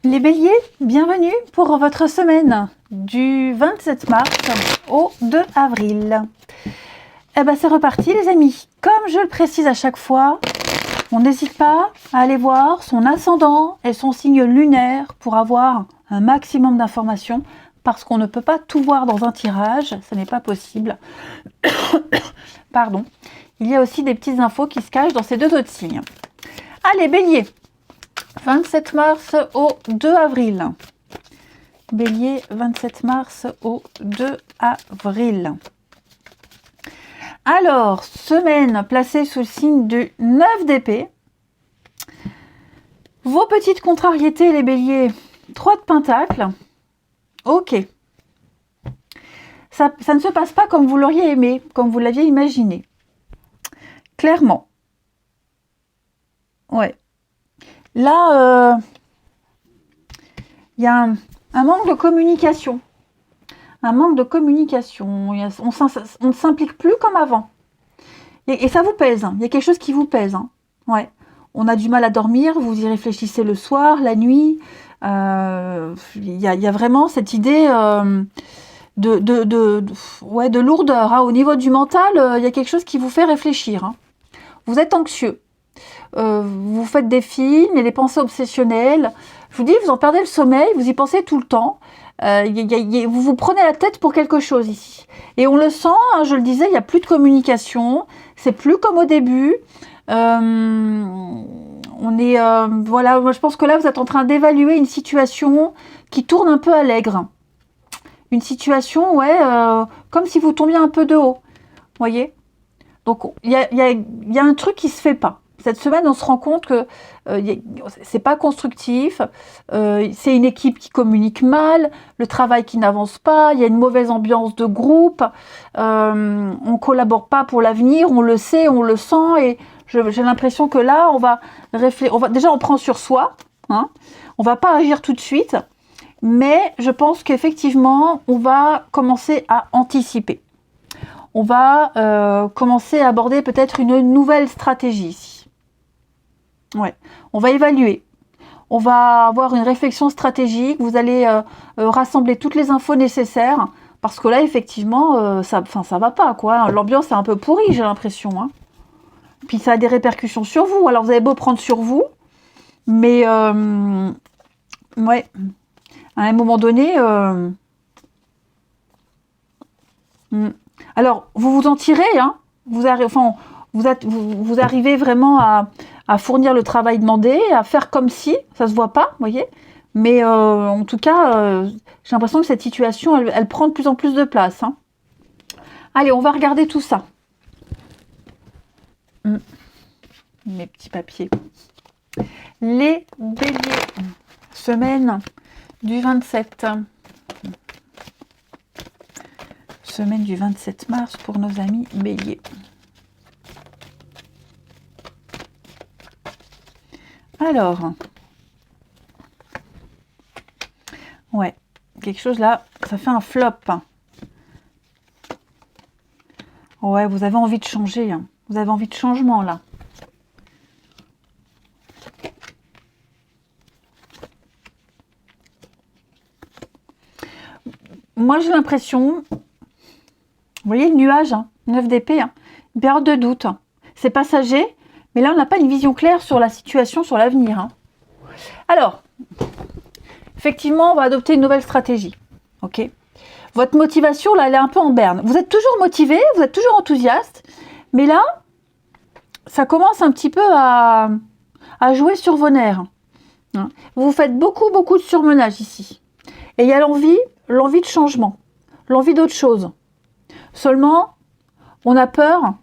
Les béliers, bienvenue pour votre semaine du 27 mars au 2 avril. Eh ben c'est reparti les amis. Comme je le précise à chaque fois, on n'hésite pas à aller voir son ascendant et son signe lunaire pour avoir un maximum d'informations parce qu'on ne peut pas tout voir dans un tirage, ce n'est pas possible. Pardon. Il y a aussi des petites infos qui se cachent dans ces deux autres signes. Allez bélier, 27 mars au 2 avril. Bélier, 27 mars au 2 avril. Alors, semaine placée sous le signe du 9 d'épée. Vos petites contrariétés, les béliers. 3 de pentacles. Ok. Ça ne se passe pas comme vous l'auriez aimé, comme vous l'aviez imaginé. Clairement. Ouais. Là, il y a un manque de communication. Un manque de communication. On ne s'implique plus comme avant. Et ça vous pèse. Il y a quelque chose qui vous pèse. Ouais. On a du mal à dormir. Vous y réfléchissez le soir, la nuit. Il y a vraiment cette idée de lourdeur. Au niveau du mental, il y a quelque chose qui vous fait réfléchir. Vous êtes anxieux. Vous faites des films et des pensées obsessionnelles. Je vous dis, vous en perdez le sommeil, vous y pensez tout le temps. Vous vous prenez la tête pour quelque chose ici. Et on le sent, je le disais, il n'y a plus de communication. C'est plus comme au début. Voilà, moi je pense que là, vous êtes en train d'évaluer une situation qui tourne un peu à l'aigre. Une situation, comme si vous tombiez un peu de haut. Vous voyez ? Donc, il y a un truc qui ne se fait pas. Cette semaine, on se rend compte que c'est pas constructif, c'est une équipe qui communique mal, le travail qui n'avance pas, il y a une mauvaise ambiance de groupe, on collabore pas pour l'avenir, on le sait, on le sent, et j'ai l'impression que là, on va déjà on prend sur soi, on va pas agir tout de suite, mais je pense qu'effectivement, on va commencer à anticiper. On va commencer à aborder peut-être une nouvelle stratégie ici. Ouais, on va évaluer. On va avoir une réflexion stratégique. Vous allez rassembler toutes les infos nécessaires. Parce que là, effectivement, ça va pas, quoi. L'ambiance est un peu pourrie, j'ai l'impression. Puis ça a des répercussions sur vous. Alors, vous avez beau prendre sur vous. Mais, ouais, à un moment donné... Alors, vous vous en tirez, vous arrivez vraiment à fournir le travail demandé, à faire comme si, ça se voit pas, vous voyez. Mais en tout cas, j'ai l'impression que cette situation, elle prend de plus en plus de place. Allez, on va regarder tout ça. Mes petits papiers. Les béliers, semaine du 27. Semaine du 27 mars pour nos amis béliers. Alors, ouais, quelque chose là, ça fait un flop. Ouais, vous avez envie de changer, vous avez envie de changement là. Moi j'ai l'impression, vous voyez le nuage, 9 d'épée, une période de doute. C'est passager, mais là on n'a pas une vision claire sur la situation, sur l'avenir. Alors, effectivement, on va adopter une nouvelle stratégie. Ok. Votre motivation, là, elle est un peu en berne. Vous êtes toujours motivé, vous êtes toujours enthousiaste, mais là, ça commence un petit peu à jouer sur vos nerfs. Vous faites beaucoup de surmenage ici. Et il y a l'envie de changement, l'envie d'autre chose. Seulement, on a peur.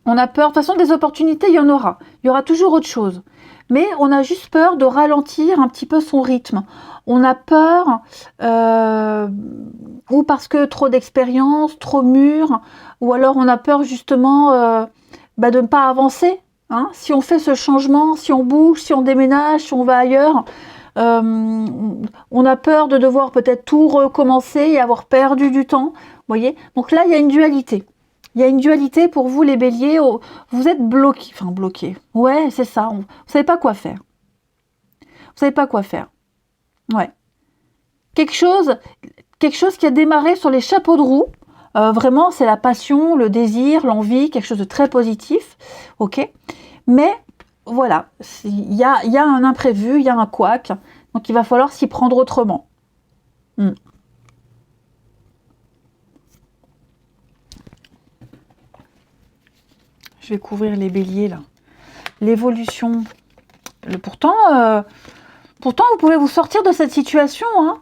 De toute façon, des opportunités, il y en aura. Il y aura toujours autre chose. Mais on a juste peur de ralentir un petit peu son rythme. On a peur, ou parce que trop d'expérience, trop mûr, ou alors on a peur justement de ne pas avancer. Si on fait ce changement, si on bouge, si on déménage, si on va ailleurs, on a peur de devoir peut-être tout recommencer et avoir perdu du temps. Voyez ? Donc là, il y a une dualité. Il y a une dualité pour vous, les béliers. Vous êtes bloqués. Ouais, c'est ça. Vous ne savez pas quoi faire. Vous savez pas quoi faire. Ouais. Quelque chose qui a démarré sur les chapeaux de roue. Vraiment, c'est la passion, le désir, l'envie, quelque chose de très positif. Ok. Mais voilà, il y a un imprévu, il y a un couac. Donc, il va falloir s'y prendre autrement. Hmm. Je vais couvrir les béliers, là. L'évolution. Pourtant, vous pouvez vous sortir de cette situation, hein.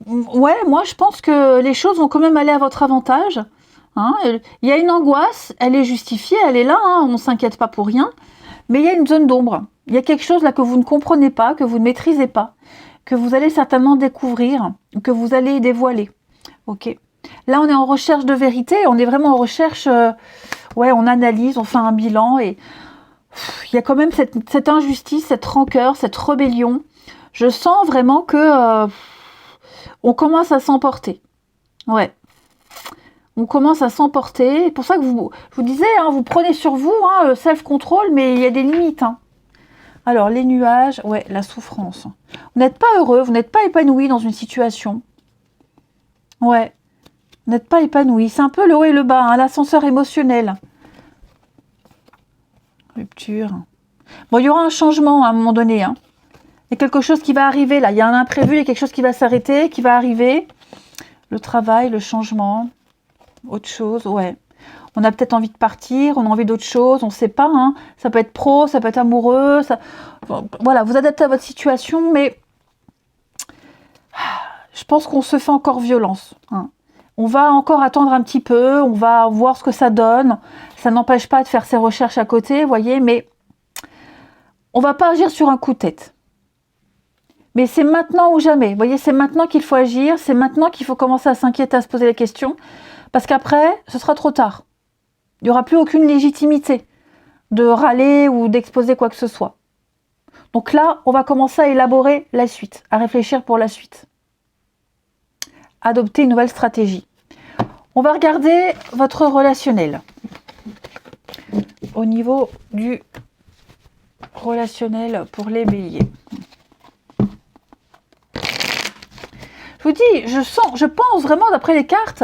Ouais, moi, je pense que les choses vont quand même aller à votre avantage. Hein. Il y a une angoisse, elle est justifiée, elle est là, hein, on ne s'inquiète pas pour rien. Mais il y a une zone d'ombre. Il y a quelque chose là que vous ne comprenez pas, que vous ne maîtrisez pas, que vous allez certainement découvrir, que vous allez dévoiler. Ok. Là, on est en recherche de vérité, on est vraiment en recherche... ouais, on analyse, on fait un bilan et... il y a quand même cette injustice, cette rancœur, cette rébellion. Je sens vraiment que... on commence à s'emporter. Ouais. On commence à s'emporter. C'est pour ça que je vous disais, hein, vous prenez sur vous, hein, le self-control, mais il y a des limites. Hein. Alors, les nuages, ouais, la souffrance. Vous n'êtes pas heureux, vous n'êtes pas épanoui dans une situation. Ouais. Vous n'êtes pas épanoui. C'est un peu le haut et le bas, hein, l'ascenseur émotionnel. Rupture. Bon, il y aura un changement à un moment donné. Hein. Il y a quelque chose qui va arriver là. Il y a un imprévu, il y a quelque chose qui va s'arrêter, qui va arriver. Le travail, le changement, autre chose, ouais. On a peut-être envie de partir, on a envie d'autre chose, on ne sait pas. Hein. Ça peut être pro, ça peut être amoureux. Ça... Voilà, vous adaptez à votre situation, mais je pense qu'on se fait encore violence. Hein. On va encore attendre un petit peu, on va voir ce que ça donne. Ça n'empêche pas de faire ses recherches à côté, vous voyez, mais on ne va pas agir sur un coup de tête. Mais c'est maintenant ou jamais. Vous voyez, c'est maintenant qu'il faut agir, c'est maintenant qu'il faut commencer à s'inquiéter, à se poser les questions, parce qu'après, ce sera trop tard. Il n'y aura plus aucune légitimité de râler ou d'exposer quoi que ce soit. Donc là, on va commencer à élaborer la suite, à réfléchir pour la suite. Adopter une nouvelle stratégie. On va regarder votre relationnel. Au niveau du relationnel pour les béliers. Je vous dis, je pense vraiment, d'après les cartes,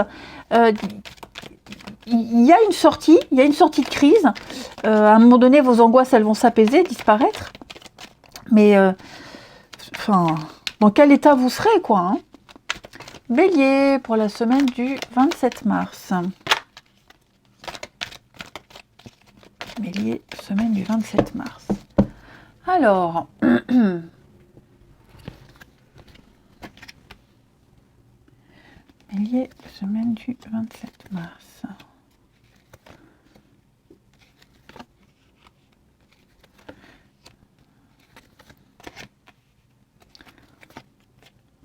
il y a une sortie de crise. À un moment donné, vos angoisses, elles vont s'apaiser, disparaître. Mais, dans quel état vous serez, quoi, hein? Bélier, pour la semaine du 27 mars. Bélier, semaine du 27 mars. Alors... Bélier, semaine du 27 mars.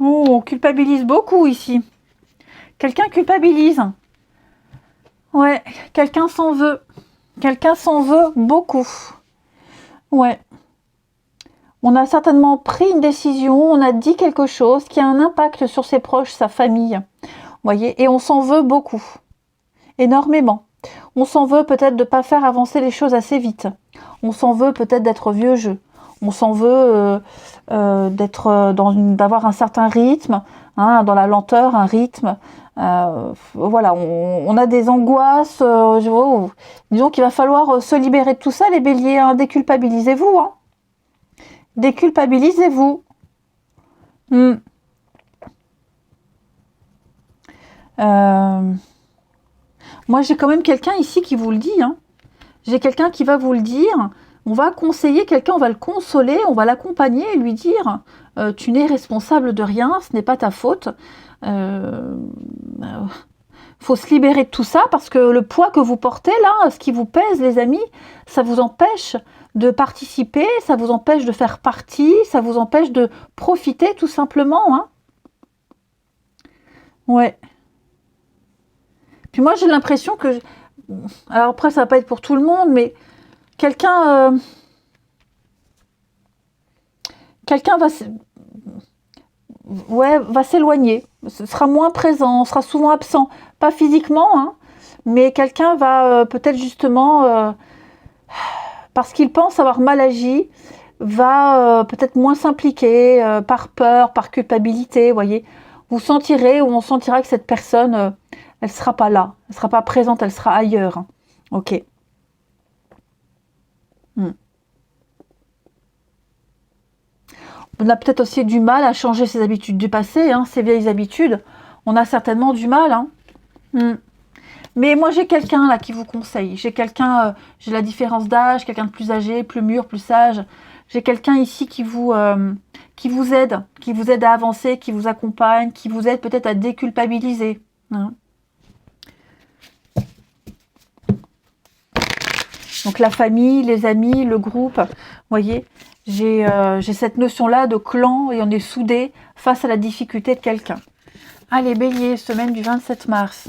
Oh, on culpabilise beaucoup ici. Quelqu'un culpabilise. Ouais, quelqu'un s'en veut. Quelqu'un s'en veut beaucoup. Ouais. On a certainement pris une décision, on a dit quelque chose qui a un impact sur ses proches, sa famille. Vous voyez, et on s'en veut beaucoup. Énormément. On s'en veut peut-être de ne pas faire avancer les choses assez vite. On s'en veut peut-être d'être vieux jeu. On s'en veut d'avoir un certain rythme, hein, dans la lenteur, un rythme. Voilà, on a des angoisses. Disons qu'il va falloir se libérer de tout ça, les béliers. Hein, déculpabilisez-vous. Hein. Déculpabilisez-vous. Moi, j'ai quand même quelqu'un ici qui vous le dit. Hein. J'ai quelqu'un qui va vous le dire. On va conseiller quelqu'un, on va le consoler, on va l'accompagner et lui dire tu n'es responsable de rien, ce n'est pas ta faute. Faut se libérer de tout ça parce que le poids que vous portez là, ce qui vous pèse, les amis, ça vous empêche de participer, ça vous empêche de faire partie, ça vous empêche de profiter tout simplement. Hein. Ouais. Puis moi, j'ai l'impression que... Alors après, ça va pas être pour tout le monde, mais quelqu'un va s'éloigner, sera moins présent, sera souvent absent. Pas physiquement, hein, mais quelqu'un va peut-être justement, parce qu'il pense avoir mal agi, va peut-être moins s'impliquer par peur, par culpabilité, vous voyez. Vous sentirez ou on sentira que cette personne, elle sera pas là, elle sera pas présente, elle sera ailleurs. Hein. Ok. On a peut-être aussi du mal à changer ses habitudes du passé, hein, ses vieilles habitudes. On a certainement du mal. Hein. Mais moi, j'ai quelqu'un là qui vous conseille. J'ai quelqu'un, j'ai la différence d'âge, quelqu'un de plus âgé, plus mûr, plus sage. J'ai quelqu'un ici qui vous aide à avancer, qui vous accompagne, qui vous aide peut-être à déculpabiliser. Hein. Donc la famille, les amis, le groupe, vous voyez, j'ai cette notion-là de clan et on est soudés face à la difficulté de quelqu'un. Allez, Bélier, semaine du 27 mars.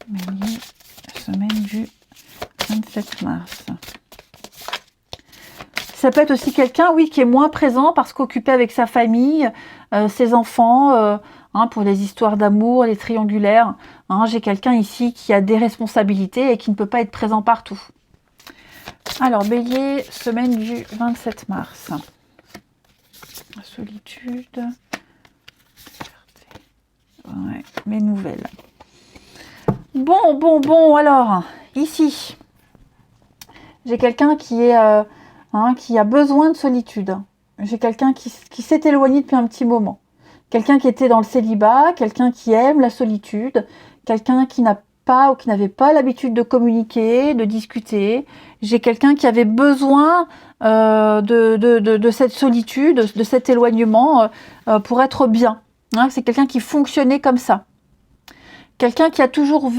Bélier, semaine du 27 mars. Ça peut être aussi quelqu'un, oui, qui est moins présent parce qu'occupé avec sa famille, ses enfants, pour les histoires d'amour, les triangulaires. Hein, j'ai quelqu'un ici qui a des responsabilités et qui ne peut pas être présent partout. Alors, Bélier, semaine du 27 mars. Solitude. Ouais, mes nouvelles. Bon, alors, ici, j'ai quelqu'un qui a besoin de solitude. J'ai quelqu'un qui s'est éloigné depuis un petit moment. Quelqu'un qui était dans le célibat, quelqu'un qui aime la solitude, quelqu'un qui n'a pas ou qui n'avait pas l'habitude de communiquer, de discuter. J'ai quelqu'un qui avait besoin de cette solitude, de cet éloignement pour être bien. Hein, c'est quelqu'un qui fonctionnait comme ça. Quelqu'un qui a toujours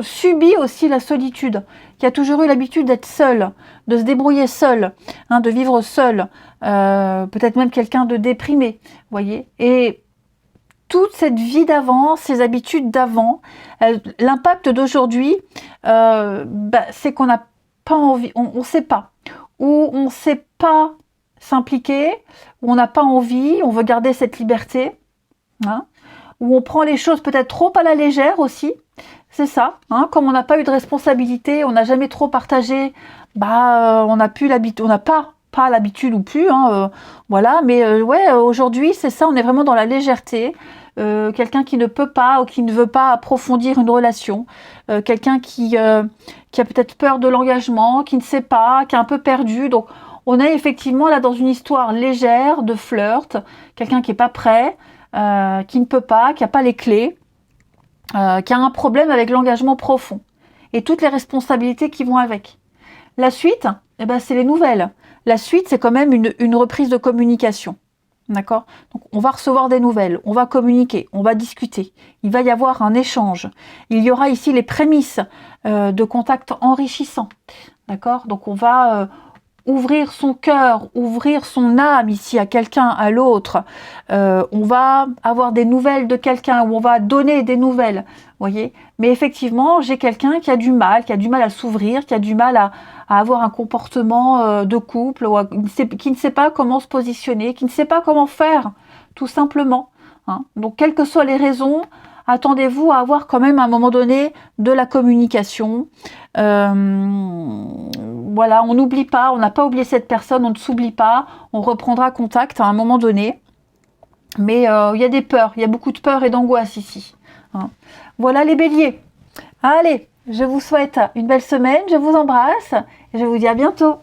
subi aussi la solitude, qui a toujours eu l'habitude d'être seul, de se débrouiller seul, hein, de vivre seul, peut-être même quelqu'un de déprimé, voyez. Et toute cette vie d'avant, ces habitudes d'avant, l'impact d'aujourd'hui, c'est qu'on n'a pas envie, on ne sait pas, ou on ne sait pas s'impliquer, ou on n'a pas envie, on veut garder cette liberté, hein, où on prend les choses peut-être trop à la légère aussi, c'est ça, hein, comme on n'a pas eu de responsabilité, on n'a jamais trop partagé, on n'a pas l'habitude ou plus, hein, voilà, mais ouais, aujourd'hui c'est ça, on est vraiment dans la légèreté, quelqu'un qui ne peut pas ou qui ne veut pas approfondir une relation, quelqu'un qui a peut-être peur de l'engagement, qui ne sait pas, qui est un peu perdu, donc on est effectivement là dans une histoire légère de flirt, quelqu'un qui n'est pas prêt, qui ne peut pas, qui n'a pas les clés, qui a un problème avec l'engagement profond et toutes les responsabilités qui vont avec. La suite, c'est les nouvelles. La suite, c'est quand même une reprise de communication. D'accord ? Donc, on va recevoir des nouvelles, on va communiquer, on va discuter. Il va y avoir un échange. Il y aura ici les prémices de contacts enrichissants. D'accord ? Donc, on va ouvrir son cœur, ouvrir son âme ici à quelqu'un, à l'autre. On va avoir des nouvelles de quelqu'un, ou on va donner des nouvelles, voyez. Mais effectivement, j'ai quelqu'un qui a du mal à s'ouvrir, qui a du mal à avoir un comportement de couple, ou qui ne sait pas comment se positionner, qui ne sait pas comment faire, tout simplement. Hein. Donc, quelles que soient les raisons, attendez-vous à avoir quand même à un moment donné de la communication. Voilà, on n'oublie pas, on n'a pas oublié cette personne, on ne s'oublie pas, on reprendra contact à un moment donné. Mais il y a des peurs, il y a beaucoup de peur et d'angoisse ici. Hein. Voilà les béliers. Allez, je vous souhaite une belle semaine, je vous embrasse et je vous dis à bientôt.